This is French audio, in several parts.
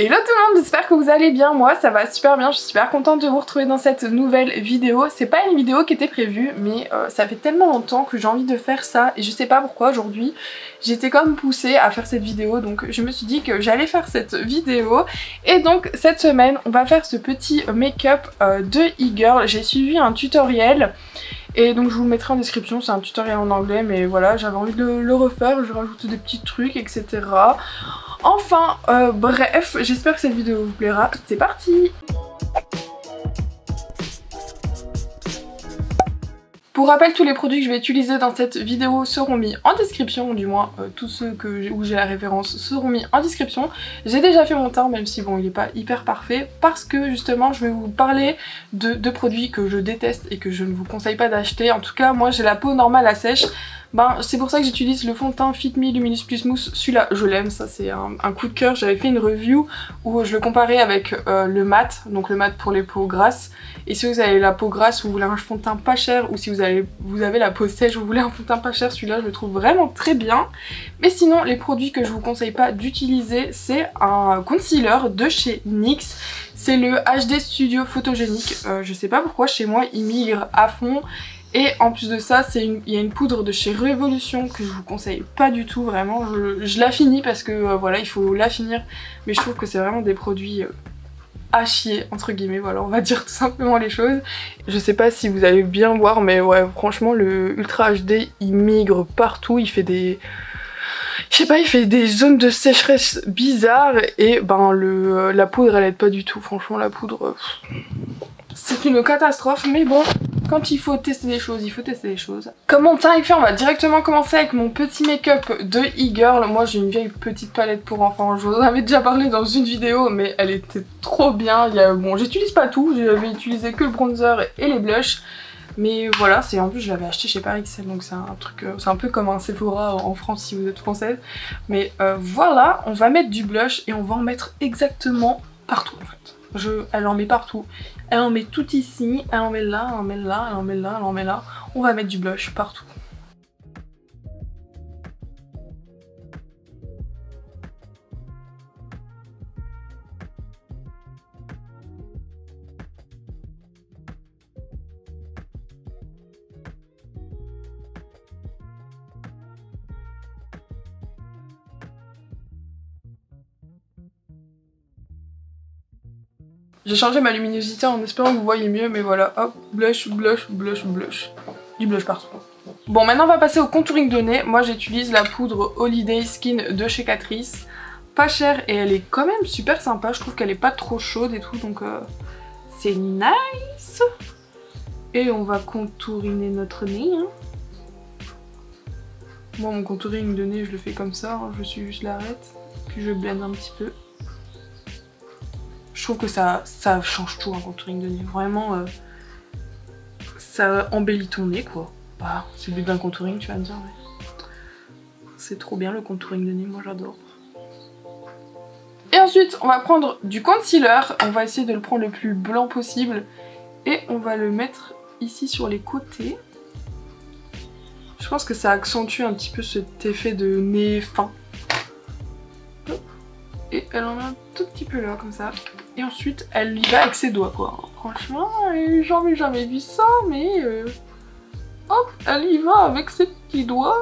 Hello tout le monde, j'espère que vous allez bien. Moi ça va super bien, je suis super contente de vous retrouver dans cette nouvelle vidéo. C'est pas une vidéo qui était prévue, mais ça fait tellement longtemps que j'ai envie de faire ça et je sais pas pourquoi aujourd'hui j'étais comme poussée à faire cette vidéo, donc je me suis dit que j'allais faire cette vidéo. Et donc cette semaine on va faire ce petit make-up de e-girl. J'ai suivi un tutoriel et donc je vous le mettrai en description, c'est un tutoriel en anglais, mais voilà, j'avais envie de le refaire, je rajoute des petits trucs, etc. Enfin, bref, j'espère que cette vidéo vous plaira, c'est parti! Pour rappel, tous les produits que je vais utiliser dans cette vidéo seront mis en description, ou du moins tous ceux où j'ai la référence seront mis en description. J'ai déjà fait mon teint, même si bon il n'est pas hyper parfait, parce que justement je vais vous parler de produits que je déteste et que je ne vous conseille pas d'acheter. En tout cas moi j'ai la peau normale à sèche. C'est pour ça que j'utilise le fond de teint Fit Me Luminous Plus Mousse. Celui-là je l'aime, ça c'est un coup de cœur. J'avais fait une review où je le comparais avec le mat, donc le mat pour les peaux grasses. Et si vous avez la peau grasse, vous voulez un fond de teint pas cher, ou si vous avez la peau sèche, vous voulez un fond de teint pas cher, celui-là je le trouve vraiment très bien. Mais sinon les produits que je vous conseille pas d'utiliser, c'est un concealer de chez NYX. C'est le HD Studio Photogénique. Je sais pas pourquoi chez moi il migre à fond. Et en plus de ça, il y a une poudre de chez Révolution que je vous conseille pas du tout, vraiment. Je la finis parce que voilà, il faut la finir. Mais je trouve que c'est vraiment des produits à chier, entre guillemets, voilà, on va dire tout simplement les choses. Je sais pas si vous allez bien voir, mais ouais, franchement, le Ultra HD, il migre partout, il fait des... Je sais pas, il fait des zones de sécheresse bizarres et la poudre elle aide pas du tout, franchement la poudre c'est une catastrophe, mais bon, quand il faut tester des choses, il faut tester des choses. Comme mon teint est fait, on va directement commencer avec mon petit make-up de e-girl. Moi j'ai une vieille petite palette pour enfants, je vous en avais déjà parlé dans une vidéo, mais elle était trop bien. Bon, j'utilise pas tout, j'avais utilisé que le bronzer et les blushs. Mais voilà, en plus je l'avais acheté chez Paris Excel, donc c'est un truc, c'est un peu comme un Sephora en France si vous êtes française. Mais voilà, on va mettre du blush et on va en mettre exactement partout en fait. Elle en met partout, elle en met tout ici, elle en met là, elle en met là, elle en met là, elle en met là. On va mettre du blush partout. J'ai changé ma luminosité en espérant que vous voyez mieux, mais voilà, hop, blush, blush, blush, blush. Du blush partout. Bon, maintenant on va passer au contouring de nez. Moi j'utilise la poudre Holiday Skin de chez Catrice. Pas chère et elle est quand même super sympa. Je trouve qu'elle est pas trop chaude et tout, donc c'est nice. Et on va contouriner notre nez. Hein. Moi mon contouring de nez je le fais comme ça, hein. Je suis juste l'arête, puis je blende un petit peu. Je trouve que ça change tout un contouring de nez, vraiment ça embellit ton nez quoi. Bah, c'est le but d'un contouring tu vas me dire, mais c'est trop bien le contouring de nez, moi j'adore. Et ensuite on va prendre du concealer, on va essayer de le prendre le plus blanc possible et on va le mettre ici sur les côtés. Je pense que ça accentue un petit peu cet effet de nez fin. Et elle en a un tout petit peu là comme ça. Et ensuite elle y va avec ses doigts quoi. Franchement j'en ai jamais vu ça, mais hop, elle y va avec ses petits doigts.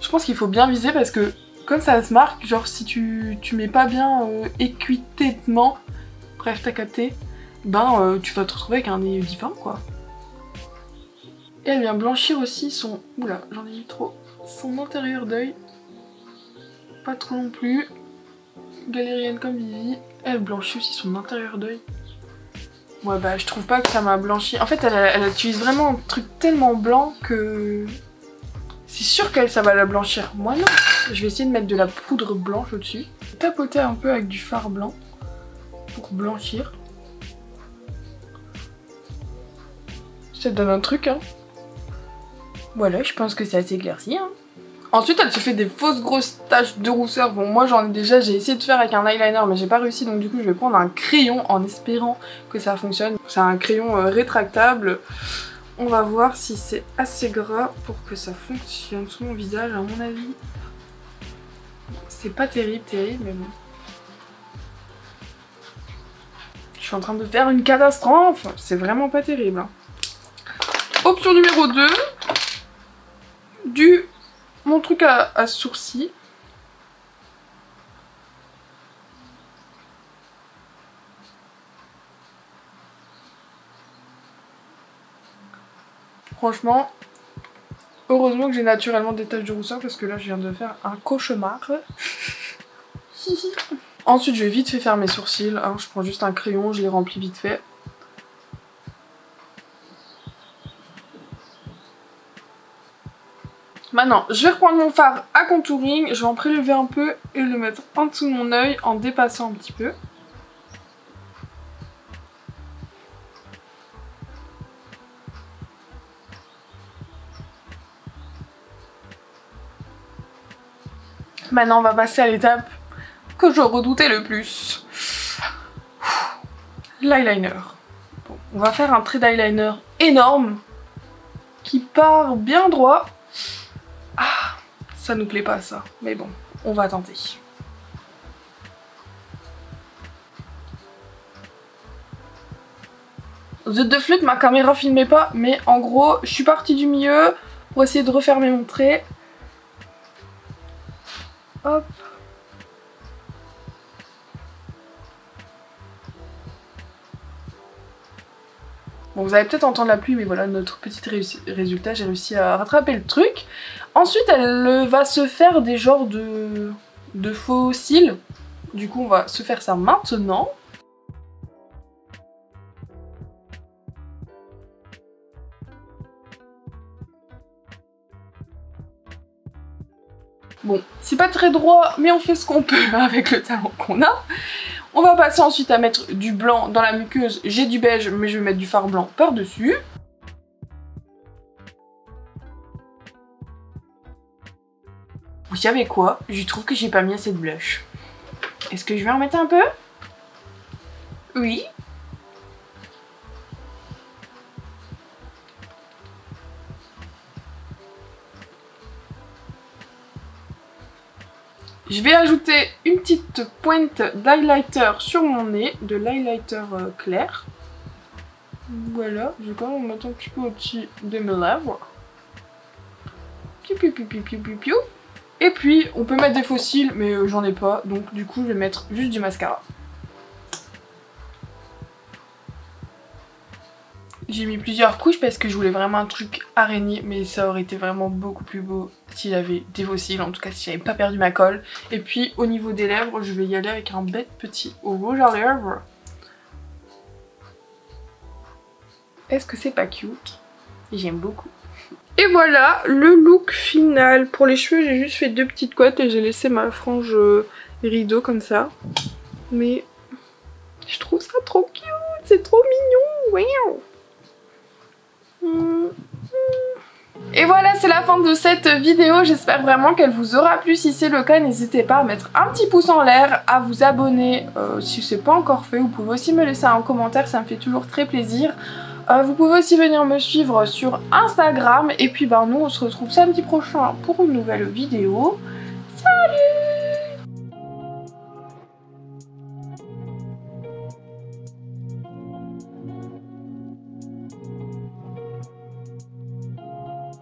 Je pense qu'il faut bien viser parce que comme ça se marque, genre si tu mets pas bien équitablement, bref t'as capté, tu vas te retrouver avec un nez difforme quoi. Et elle vient blanchir aussi son... Oula, j'en ai mis trop. Son intérieur d'œil. Pas trop non plus. Galérienne comme Vivi. Elle blanchit aussi son intérieur d'œil. Ouais bah je trouve pas que ça m'a blanchi. En fait elle utilise vraiment un truc tellement blanc que... C'est sûr qu'elle ça va la blanchir. Moi non. Je vais essayer de mettre de la poudre blanche au-dessus. Tapoter un peu avec du fard blanc. Pour blanchir. Ça te donne un truc hein. Voilà, je pense que c'est assez éclairci hein. Ensuite elle se fait des fausses grosses taches de rousseur. Bon moi j'en ai déjà, j'ai essayé de faire avec un eyeliner mais j'ai pas réussi, donc du coup je vais prendre un crayon en espérant que ça fonctionne. C'est un crayon rétractable. On va voir si c'est assez gras pour que ça fonctionne sur mon visage à mon avis. C'est pas terrible, mais bon. Je suis en train de faire une catastrophe. C'est vraiment pas terrible. Hein. Option numéro 2. Mon truc à sourcils. Franchement, heureusement que j'ai naturellement des taches de rousseur parce que là je viens de faire un cauchemar. Ensuite je vais vite fait faire mes sourcils, hein. Je prends juste un crayon, je les remplis vite fait. Maintenant je vais reprendre mon fard à contouring, je vais en prélever un peu et le mettre en dessous de mon œil en dépassant un petit peu. Maintenant on va passer à l'étape que je redoutais le plus. L'eyeliner. Bon, on va faire un trait d'eyeliner énorme qui part bien droit. Ah, ça nous plaît pas ça, mais bon, on va tenter. Zut de flûte, ma caméra filmait pas, mais en gros, je suis partie du milieu pour essayer de refermer mon trait. Hop. Bon, vous allez peut-être entendre la pluie, mais voilà notre petit résultat, j'ai réussi à rattraper le truc. Ensuite, elle va se faire des genres de faux cils. Du coup, on va se faire ça maintenant. Bon, c'est pas très droit, mais on fait ce qu'on peut avec le talent qu'on a. On va passer ensuite à mettre du blanc dans la muqueuse. J'ai du beige, mais je vais mettre du fard blanc par-dessus. Vous savez quoi? Je trouve que j'ai pas mis assez de blush. Est-ce que je vais en mettre un peu? Oui. Je vais ajouter une petite pointe d'highlighter sur mon nez, de l'highlighter clair. Voilà, je vais quand même mettre un petit peu au-dessus de mes lèvres. Piou, piou, piou, piou, piou, piou, piou. Et puis, on peut mettre des faux cils, mais j'en ai pas, donc du coup, je vais mettre juste du mascara. J'ai mis plusieurs couches parce que je voulais vraiment un truc araignée, mais ça aurait été vraiment beaucoup plus beau si j'avais des faux cils, en tout cas si j'avais pas perdu ma colle. Et puis au niveau des lèvres, je vais y aller avec un bête petit rouge à lèvres. Est-ce que c'est pas cute? J'aime beaucoup. Et voilà le look final. Pour les cheveux, j'ai juste fait 2 petites couettes et j'ai laissé ma frange rideau comme ça. Mais je trouve ça trop cute, c'est trop mignon. Wow. Et voilà, c'est la fin de cette vidéo, j'espère vraiment qu'elle vous aura plu. Si c'est le cas, n'hésitez pas à mettre un petit pouce en l'air, à vous abonner si c'est pas encore fait. Vous pouvez aussi me laisser un commentaire, ça me fait toujours très plaisir. Vous pouvez aussi venir me suivre sur Instagram. Et puis nous on se retrouve samedi prochain pour une nouvelle vidéo.